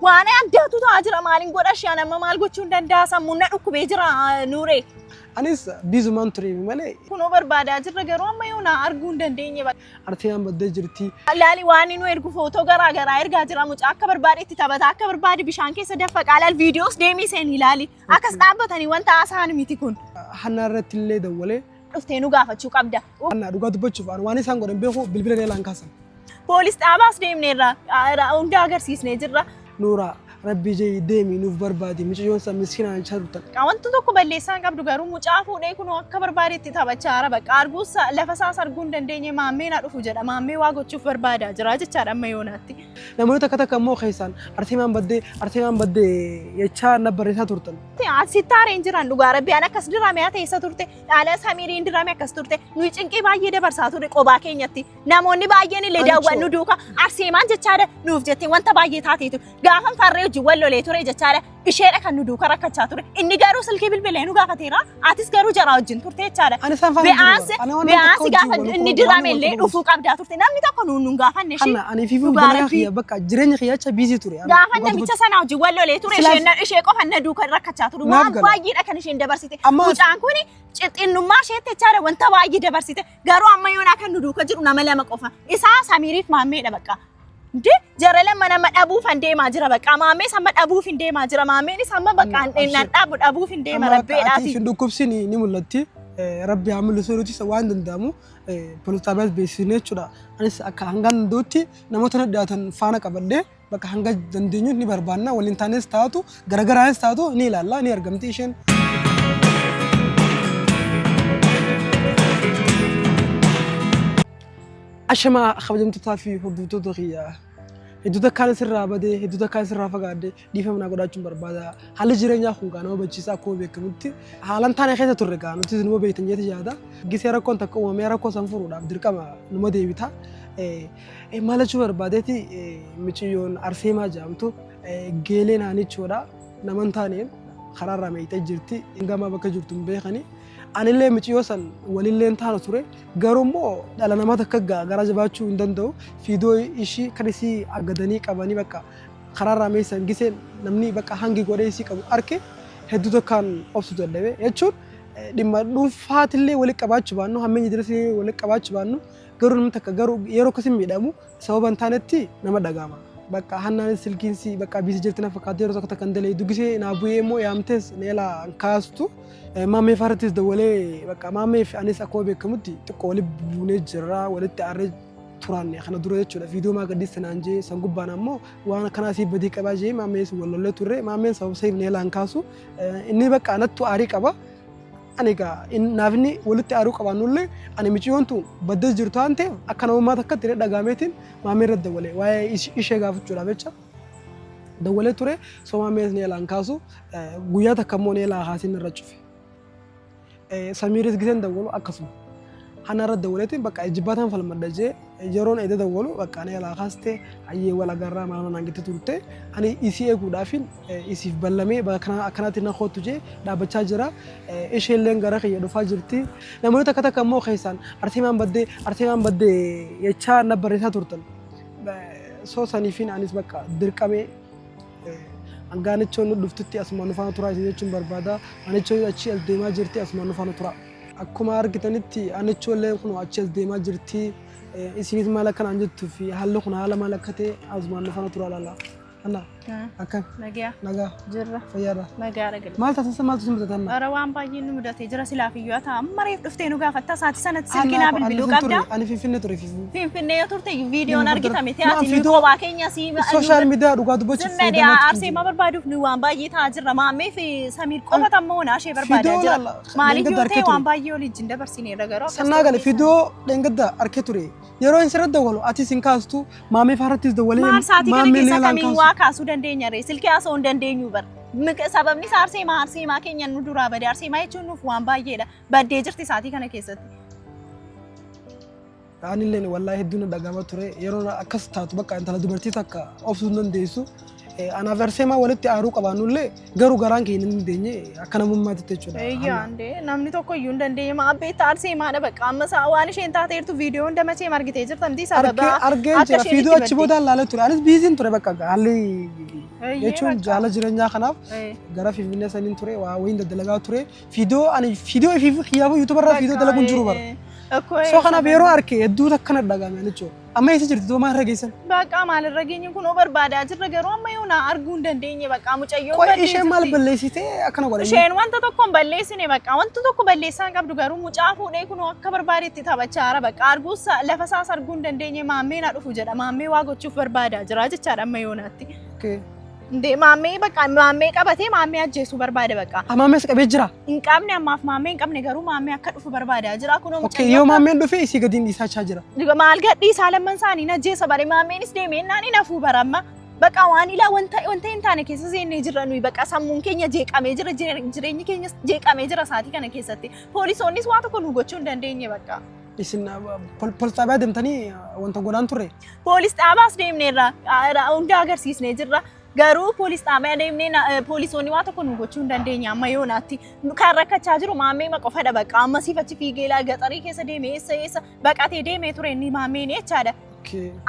waan addaatu ta'aa jira maaliin godha shaan amma maal gochuun danda'a sammuun dhukkubee jira nuure anis bizumaan ture malee kunoo barbaadaa jirra garuu amma yoona arguu hin dandeenye artiyaan baddee jirti laali waan inni ergu footoo garaa ergaa jira mucaa akka barbaadetti taphata akka barbaade bishaan keessa daffaqa laal viidiyoos deemii seen ilaali akkas dhaabbatanii wanta haasa'an miti kun hanna irratti illee dawwalee dhuftee nu gaafachuu qabda hanna dhugaa dubbachuuf waan isaan godhan beeku bilbila neelaan kaasan poolis dhaabaas deemneerra hunda agarsiisnee jirra nuura rabbi jee deemi nuuf barbaadi mucayyoon san miskiinaan charutan wanti tokko balleessaan qabdu garuu mucaa fuudhee kun akka barbaadetti taphachaara bakka arguus lafa isaas arguu hin dandeenye maammee na dhufu jedha maammee waa gochuuf barbaadaa jira jechaadha amma yoonaatti namoonni takka immoo keessaan artiimaan baddee jechaa na barreessaa turtan asittaareen jiran dhugaa rabbi an akkas dirame haa teessa turte dhaala samiiriin dirame akkas turte nuyi cinqii baay'ee dabarsaa ture qobaa keenyatti namoonni baay'een illee daawwannu duuka arseemaan jechaadha nuuf jettee wanta baay'ee taateetu gaafan farree wallolee ture jechaadha isheedha kan nu duuka rakkachaa ture inni garuu silkii bilbilee nu gaafateera atis garuu jara wajjin turte jechaadha be'aansi gaafa inni dirame illee dhufuu qabdaa turte namni tokko nuun gaafanne ishee ani fiifuu galaa kiyya bakka jireenya kiyyacha biizii ture gaafa namicha sana wajjin wallolee ture ishee qofa na duuka rakkachaa ture waan baay'eedha kan isheen dabarsite mucaan kun xinnummaa isheetti jechaadha wanta baay'ee dabarsite garuu amma yoonaa kan nu duuka jiru nama lama qofa isaa samiiriif maammeedha bakka jara lama nama dhabuuf hin deemaa jira bakka maammee sama dhabuuf hin deemaa jira maammeen sama bakka nan dhabuuf hin deema rabbeedhaati fin dhukkubsin ni mul'atti rabbi haa mul'isu nuti waan danda'amu poolisaabas beeksisnee jechuudha anis akka hangaan danda'utti namoota na dhiyaatan faana qabadhee bakka hanga dandeenyu ni barbaanna waliin taanes taatu garagaraanis taatu ni ilaalla ni argamti isheen ashama kabajamtootaa fi hordoftoota kiyyaa hedduuta kaan sirraa badee hedduuta kaan sirraa fagaadde dhiifamnaa godhachuun barbaada haalli jireenyaa kun nama bachiisaa akkuma beekamutti haalan taane keessa turre gaa nuti numa beektan jeeti yaada gisee rakkoon takka uumamee rakkoo san furuudhaaf dirqama numa deebita maal jechuu barbaadeeti miciyyoon arseemaa jedhamtu geelee naanichoodha naman taaneen karaarraa meeyxee jirti gamaa bakka jirtu hin beekani anillee miciyyoo san walillee taana ture garuu immoo dhala namaa takka gara jabaachuu hin danda'u fiidoo ishii kan isii aggadanii qabanii bakka karaarraa meessan gisee namni bakka hangi godhee isii qabu arke hedduu tokkaan obsu dadhabe jechuun dhimma dhuunfaatillee walitti qabaachuu baannu hammeenyi dirasii walitti qabaachuu baannu garuu namni takka garuu yeroo akkasiin miidhamu sababa hin taanetti nama dhagama. Bakka hannaan silkiinsi bakka biisi jirti na fakkaatee yeroo tokko takkan dalee dugisee naa bu'ee immoo yaamtes neela kaastu maammee faarrattis dawalee bakka maammee fi anis akkuma beekamutti xiqqoo walitti buunee jirra walitti aarree turan kana dura jechuudha viidiyoo maa gadhiiste naan jee san gubbaan ammoo waan kanaasiif badii qabaa jee maammee sun wallollee turre maammeen sababa seef neelaan kaasu inni bakka anattu aarii qaba ani egaa naafni walitti aaruu qabaannullee ani miciyyoon tun baddee jirtu waan ta'eef akka namummaa takkatti dhagaameetiin maammee irratti dawalee waa'ee ishee gaafachuudhaaf jecha dawalee ture soo maammee neelaan kaasu guyyaa takka immoo neelaa haasiin irra cufe samiiris giseen dawalu akkasuma hana irra dawaleetiin bakka ijibbataan falmadda jee yeroon edda dawalu bakka neelaa kaaste hayyee wal agarraa maama naangitti turte ani isii eeguudhaafin isiif ballamee bakka akkanaatti na kootu jee dhaabbachaa jira isheelleen gara kiyya dhufaa jirti namoonni takka takka immoo keessaan arseemaan baddee jechaa na barreessaa turtan soo saniifin anis bakka dirqamee angaanichoon dhuftutti asumaan nufaana turaa jechuun barbaada anichoo achi as deemaa jirti asumaan nufaana turaa akkuma argitanitti anichoollee kun achi as deemaa jirti isinis maal akkanaan jettuu fi haalli kun haala maal akka ta'e asumaan nufaana turaa laala ana akkan nagaa jirra fayyaadha nagaa ragal maal taasisa maaltu si mudatan ara waan baay'ee nu mudatee jira silaafiyyuu ata mareef dhuftee nu gaafatta saati sanatti silkinaa bilbiluu qabda ani finfinnee ture finfinnee turte viidiyoon argitame ta'ati kophaa keenya si sooshaal miidiyaa dhugaa dubbachuuf zimmee arseema barbaaduuf nu waan baay'ee ta'aa jirra maammee fi samiir qofa tammoo naashee barbaadaa jira maaliif yoo ta'e waan baay'ee waliin dabarsineerra garuu sannaa gale viidiyoo dhengadda arkee ture yeroo hin sirra dawalu atis hin kaastu maammee faarrattis dawalee maammee neelaan kaasu kaasuu dandeenya ree silkii haasoo hin dandeenyu bar sababni arseemaa keenya nu duraa badee arseemaa jechuun nuuf waan baay'eedha baddee jirti saatii kana keessatti. Anillee wallaahi hedduun dhagama ture yeroo akkas taatu bakka intala dubartii takka obsuu dandeessu anaaf Arseemaa walitti aaruu qabaannullee garuu garaan keenya hin dandeenye akka namummaatti jechuudha. Eeyyee namni tokko iyyuu hin dandeenye maabbeetti Arseemaadha bakka amma waan isheen taateertu viidiyoo hunda machee margitee jirtamti sababa argeen jira viidiyoo achi booda laalee ture anis biiziin ture bakka haalli jechuun jaala jireenyaa kanaaf gara Finfinnee saniin ture waa wayiin daddalagaa ture viidiyoo ifiif xiyyaafuu yuutubarraa viidiyoo dalaguun jiru bara. So kanaaf yeroo arke hedduu akkana dhagahame jechuudha. Amma eessa jirti doo maal rageessan? Bakka maal rageenyi kun barbaadaa jirra garuu amma yoo na arguu hin dandeenye bakka mucayyoo balleessite. Qoy isheen maal balleessite akkana godhani? Isheen wanta tokko hin balleessine bakka wanta tokko balleessaa qabdu garuu mucaa fuudhee kun akka barbaadetti taphachaara bakka arguus lafa isaas arguu hin dandeenye maammee na dhufu jedha maammee waa gochuuf barbaadaa jira jechaadha amma yoo naatti. Nde maammee bakka maammee qabatee maammee ajjeesuu barbaada bakka. Maammee qabee jira? Hin qabne ammaaf maammee hin qabne garuu maammee akka dhufu barbaadaa jira kunoo mucayyoo. Yoo maammeen dhufee isii gadiin dhiisachaa jira. Maal gadhiisaa lamman isaanii ajjeesa bare maammeenis deemee naan nafuu baramma. Bakka waan ilaa wanta hin taane keessa seennee jirra nuyi bakka sammuun keenya jeeqamee jira jireenyi keenya jeeqamee jira saatii kana keessatti. Poolisoonnis waa tokko nu gochuu hin dandeenye bakka. Isin poolis xaabaa deemtanii wanta godhaan turre? Poolis xaabaas deemneerra hunda agarsiisnee jirra. Garuu poolis xaabaa deemnee poolisoonni waa tokko nu gochuu hin dandeenye amma yoo naatti kan rakkachaa jiru maammee qofadha bakka amma sifachi fiigee gaxarii keessa deemee eessa baqatee deemee ture inni maammeen jechaadha.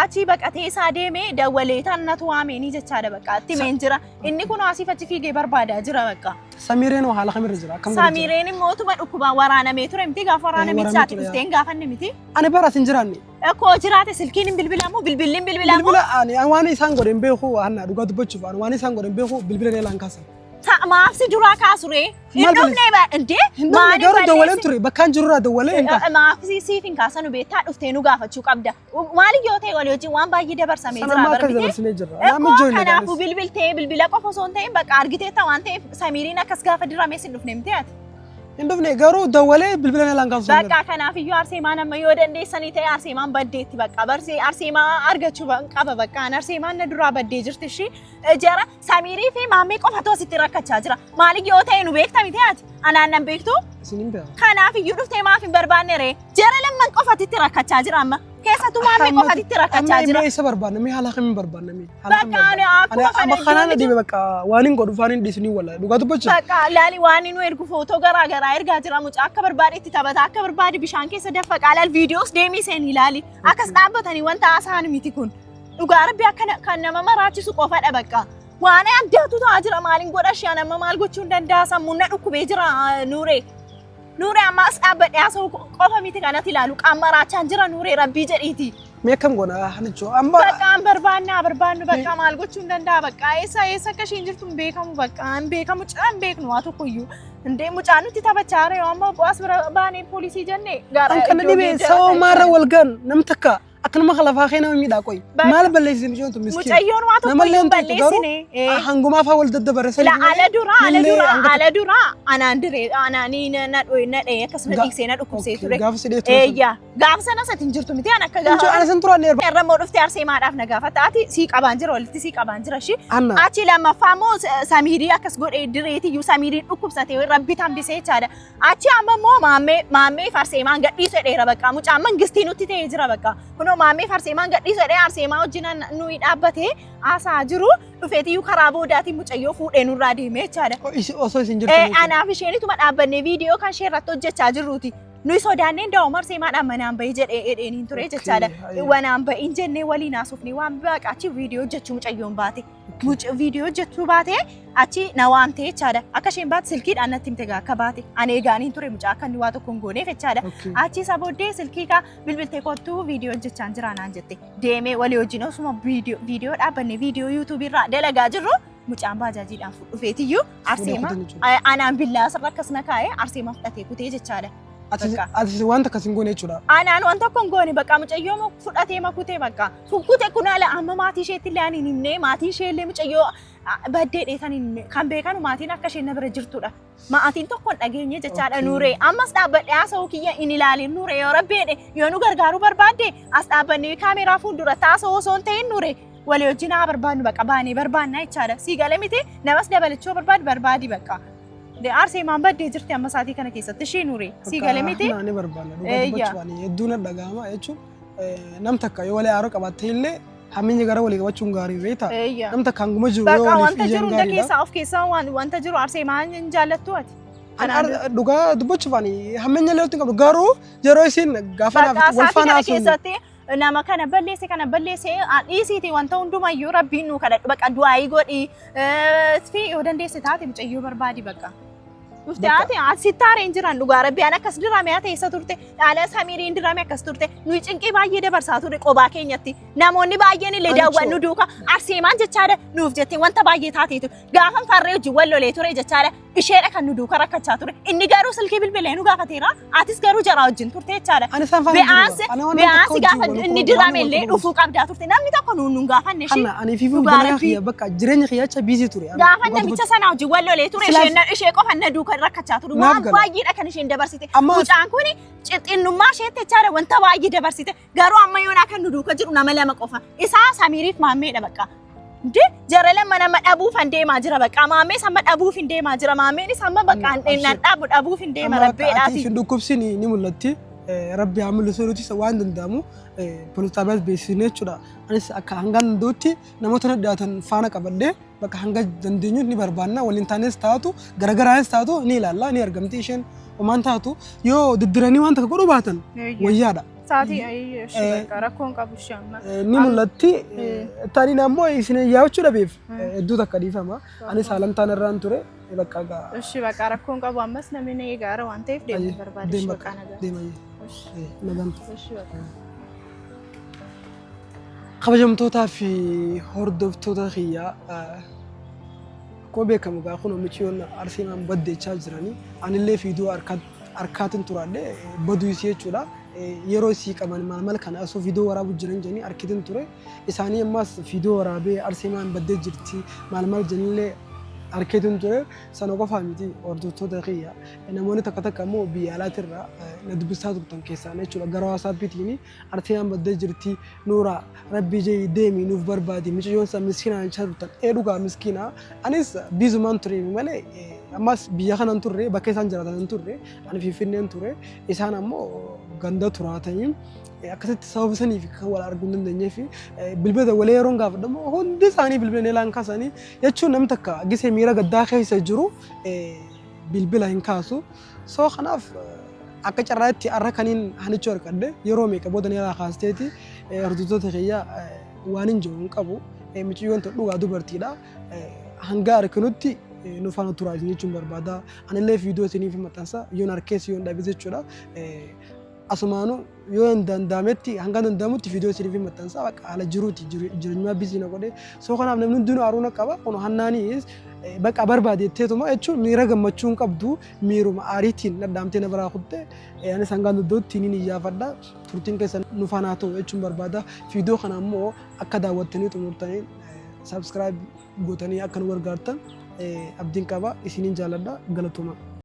Achi baqatee isaa deemee dawwalee tannatu waameenii jechaadha bakka itti meen jira inni kun asifachi fiigee barbaadaa jira bakka. Samireen haala kamirra jira? Samireen mootuma dhukkubaan waraanamee ture miti gaafa waraanamee isaati dhufteen gaafanne miti. Ani baras hin jiraanne. Akkoo jiraate silkiin hin bilbilamu bilbilliin bilbilamu. Bilbila waan isaan godhan beeku anna dhugaa dubbachuuf waan isaan godhan beeku bilbila neelaan kaasan. Maafsi duraa kaasure. Hin dhufne ba inde. Maani garuu dawwaleen ture bakkaan jirurraa dawwalee hin kaasa. Maafsi siif hin kaasanu beektaa dhuftee nu gaafachuu qabda. Maali yoo ta'e walii wajjin waan baay'ee dabarsamee jira barbite. Kanaafuu bilbiltee bilbila qofa osoo hin ta'in bakka argiteetta waan ta'eef Samiriin akkas gaafa diramee sin dhufne miti ati. Hin dhufne garuu dawwalee bilbila neelaan kaasu. Bakka kanaaf iyyuu Arseemaan amma yoo dandeessanii ta'e Arseemaan baddeetti bakka Arseemaa argachuu qaba bakka Arseemaan na duraa baddee jirti ishii jara Samirii fi maammee qofatu asitti rakkachaa jira. Maali yoo ta'e nu beekta miti ati anaan nan beektu. Kanaaf iyyuu dhuftee maaf hin barbaanne ree jara lamman qofatitti rakkachaa jira amma. Keessattuu maammee qofatitti rakkachaa jira. Mee isa barbaanna mee haala kamiin barbaanna mee? Bakka ani akkuma kana kanaan adeeme bakka waan hin godhu waan hin dhiisanii walla dhugaa dubbachuu. Bakka laali waan nu ergu footoo garaa ergaa jira mucaa akka barbaade itti taphata akka barbaade bishaan keessa daffaqa laal viidiyoos deemii seen ilaali akkas dhaabbatanii wanta haasa'an miti kun dhugaa rabbi akka kan nama maraachisu qofadha bakka. Waan addaatu ta'aa jira maaliin godha shee nama maal gochuu hin danda'a sammuun na dhukkubee jira nuuree. Nuuree amma as dhaabbadhee haasa'u qofa miti kanatti ilaalu qaama raachaan jira nuuree rabbii jedhiiti. Mee kam goona hanichoo amma bakka an barbaannu bakka maal gochuu hin danda'a bakka eessa akka isheen jirtu hin beekamu bakka an beekamu caan beeknu waa tokko iyyuu indee mucaan nuti taphachaa yoo amma as bira baanee poolisii jennee gara iddoo kana dhibee sababa maarra walgaan nam takka akkanuma khalafaa kee nama miidhaa qoy maal balleessine joontu miskiin mucayyoon waa tokko iyyuu balleessine hangumaa faa wal daddabare la ala dura anaan diree anaanii na dhee akkasuma dhiigsee na dhukkubsee ture eeyyaa gaafa sana satiin jirtu miti an akka gaafa ana san turaan dheerba irra moo dhuftee Arseemaadhaaf na gaafata ati sii qabaan jira walitti sii qabaan jira shi achi lammaffaa moo Samirii akkas godhee direetiyyuu Samiriin dhukkubsatee rabbi tambisee jechaadha achi amma moo maammee Arseemaan gadhiisuu dheera bakka mucaan mangistii nutti ta'ee jira bakka maammee Arseemaan gadhiisuu dheera Arseemaa wajjin nuyi dhaabbatee haasaa jiru dhufeetiyyuu karaa boodaatiin mucayyoo fuudhee nurraa deemee jechaadha. Osoo isin jirtu. Anaaf isheenituma dhaabbannee viidiyoo kan ishee irratti hojjechaa jirruuti. Nuyi sodaanneen daa'uma Arseemaadhaan manaan bahii jedheen ture jechaadha. Wanaan bahiin jennee waliin haasofnee waan baqa achi viidiyoo hojjechuu mucayyoon baate. Viidiyoo hojjechuu baate achi na waamtee jechaadha. Akka isheen baate silkiidhaan natti himte akka baate. Ani eegaaniin ture mucaa akka inni waa tokko hin gooneef jechaadha. Achi isa booddee silkii kaa bilbiltee kottuu viidiyoo hojjechaa jira naan jette. Deemee walii wajjin osuma viidiyoo dhaabbannee viidiyoo yuutuubii irraa dalagaa jirru mucaan baajaajiidhaan dhufeetiyyuu Arseemaa anaan billaa asirra akkasuma kaa'ee Arseemaa fudhatee kutee jechaadha. Ati wanta akkasiin goone jechuudha. Anaan wanta akkon goone bakka mucayyoo fudhatee makutee bakka fukkute kunaala amma maatii isheetti illee ani himnee maatii ishee illee mucayyoo baddee dheetan kan beekanu maatiin akka isheen na bira jirtudha. Maatiin tokkoon dhageenye jechaadha nuuree ammas dhaabbadhee haasa'uu kiyya hin ilaalin nuuree yoo rabbeedhe yoo nu gargaaruu barbaadde as dhaabbannee kaameeraa fuulduratti haasa'uu osoo hin ta'in nuuree walii wajjin haa barbaadnu bakka baanee barbaannaa jechaadha. Sii galee miti namas dabalachuu barbaadi bakka. Arseemaan baddee jirti amma saatii kana keessatti ishee nuuree sii galee miti. Ni barbaanna dhugaa dubbachuudhaan hedduun dhagahama jechuun nam takka yoo walii haaroo qabaatte illee hamminya gara walii qabachuun gaarii beektaa. Eeyyaa. Namni takka hanguma jiru yoo Bakka waliif wanta jiru ijaan hunda gaariidha. keessaa of keessaa wanta jiru Arseemaan hin jaallattu ati. Dhugaa dubbachuuf ani hamminya illee walitti qabdu garuu yeroo isiin gaafa naaf wal faana keessatti nama kana balleesse dhiisiiti wanta hundumayyuu rabbiin nu kadhadhu bakka du'aayii godhi fi yoo dandeesse taate mucayyoo barbaadi bakka. Uftaati asittaareen jiran dhugaa rabbiyaan akkas dirame haa teessa turte dhaala Samiiriin dirame akkas turte nuyi cinqii baay'ee dabarsaa ture qobaa keenyatti namoonni baay'een illee daawwannu duuka Arseemaan jechaadha nuuf jettee wanta baay'ee taateetu gaafan farree wajjin wal lolee ture jechaadha isheedha kan nu duuka rakkachaa ture inni garuu silkii bilbilee nu gaafateera atis garuu jaraa wajjin turte jechaadha be'aansi gaafa inni dirame illee dhufuu qabdaa turte namni tokko nuun gaafanne ishee ani fi fuuldura kiyya bakka jireenya kiyyacha biizii ture gaafa namicha sanaa wajjin wal lolee ture ishee qofa na duuka rakkachaa ture waan baay'eedha kan isheen dabarsite mucaan kun xixinnummaa isheetti jechaadha wanta baay'ee dabarsite garuu amma yoonaa kan nu duuka jiru nama lama qofa isaa Samiiriif Maammeedha bakka jarala mana dhabuuf hin deemaa jira bakka Maammee sama dhabuuf hin deemaa jira Maammeen sama bakka dhabuuf hin deema rabbeedhaati. Ati dhukkubsi ni mul'atti rabbi haa mul'isu nuti waan danda'amu poolisaabas beeksisnee jechuudha. Anis akka hangaan danda'utti namoota dhiyaatan faana qabadhee bakka hanga dandeenyu ni barbaanna waliin taanes taatu garagaraanis taatu ni ilaalla ni argamti isheen homaan taatu yoo diddiranii waan takka godhu baatan wayyaadha. Saati bakka rakkoon qabu shamma. Ni mul'atti taaniin ammoo isin yaa'achuu dhabeef hedduu takka dhiifama. Anis haalantaan irraan ture bakka gaa. Ishi bakka rakkoon qabu ammas namni na eegaara waan ta'eef deemuu barbaada ishi bakka nagaa. Nagaan. Kabajamtootaa fi hordoftoota kiyyaa akkuma beekamu gaa kun michiyoon Arseemaan baddeechaa jiranii anillee fiidiyoo harkaatiin turaadhe baduu isii jechuudha. Yeroo isii qaban maal kana asoo fiidiyoo waraabu jiran jedhanii harkitiin ture isaanii ammas fiidiyoo waraabee Arseemaan baddee jirti maal jedhanillee harkitiin ture sana qofaa miti hordoftoota kiyya namoonni takka immoo biyya alaatirraa na dubbisaa turtan keessaan jechuudha gara waasaappiitiin Arseemaan baddee jirti nuura rabbii jee deemi nuuf barbaadi miciyyoon isaa miskiinaan jechaa turtan dhugaa miskiinaa anis biizumaan ture malee ammas biyya kanan turre bakka isaan jiraatan turre ani Finfinneen ture isaan ammoo ganda turaatanii akkasitti sababa saniif kan wal arguu hin dandeenyeef bilbila walee yeroon gaafadhamu hundi isaanii bilbila elaan kaasanii jechuun namni takka gisee miira gaddaa keessa jiru bilbila hin kaasu soo kanaaf akka carraatti har'a kaniin hanichuu argadhe yeroo meeqa booda ni eraa kaasteeti hordoftoota kiyyaa waan hin jiru hin qabu miciyyoon dhugaa dubartiidha hanga arkinutti nu faana turaa jechuun barbaada anillee fiidiyoo isiniif maxxansa yoon harkeessa yoon dhabe jechuudha. Asumaanu yoo danda'ametti hanga danda'amutti fiidiyoo isiniif maxxansa bakka haala jiruuti jireenyaa biizii na godhe soo kanaaf namni hundinuu haruuna qaba kun hannaanis bakka barbaadeetteetuma jechuun miira gammachuu hin qabdu miiruma aariitiin dhadhaamtee na biraa kutte anis hanga danda'utti niin iyyaafadha turtiin keessa nu faana ta'u jechuun barbaada fiidiyoo kana immoo akka daawwattanii xumurtanii subscribe gootanii akka nu gargaartan abdiin qaba isiniin jaalladha galatoomaa.